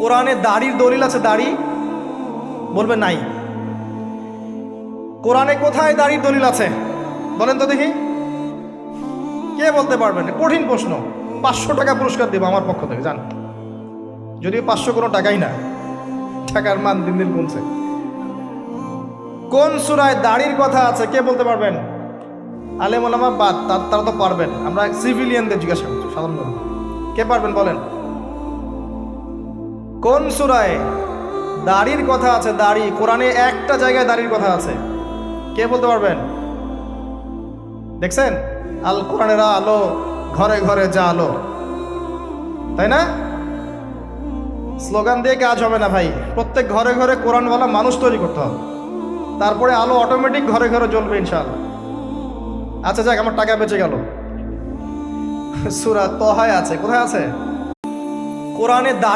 কোরআনে দাড়ির দলিল আছে? দাড়ি বলবে নাই। কোরআনে কোথায় দাড়ির দলিল আছে বলেন তো দেখি, কে বলতে পারবেন? কঠিন প্রশ্ন। 500 টাকা পুরস্কার দেবো আমার পক্ষ থেকে, জান। যদিও 500 কোনো টাকাই না, টাকার মান দিন দিন কমছে। কোন সূরায় দাড়ির কথা আছে কে বলতে পারবেন? আলেম ওলামা বাদ, তারা তো পারবেন, আমরা সিভিলিয়ানদের জিজ্ঞাসা করছি, সাধারণ মানুষ। কে পারবেন বলেন? কোন সূরায় দাড়ির কথা আছে? দাড়ি কোরআনে একটা জায়গায় দাড়ির কথা আছে, কে বলতে পারবেন? দেখছেন, আল কোরআনের আলো ঘরে ঘরে যা আলো, তাই না? স্লোগান দিয়ে কাজ হবে না ভাই, প্রত্যেক ঘরে ঘরে কোরআনওয়ালা মানুষ তৈরি করতে হবে, তারপরে আলো অটোমেটিক ঘরে ঘরে জ্বলবে ইনশাআল্লাহ। আচ্ছা যাক, আমার টাকা বেঁচে গেল। সূরা তহায় আছে, কোথায় আছে? কোরআনে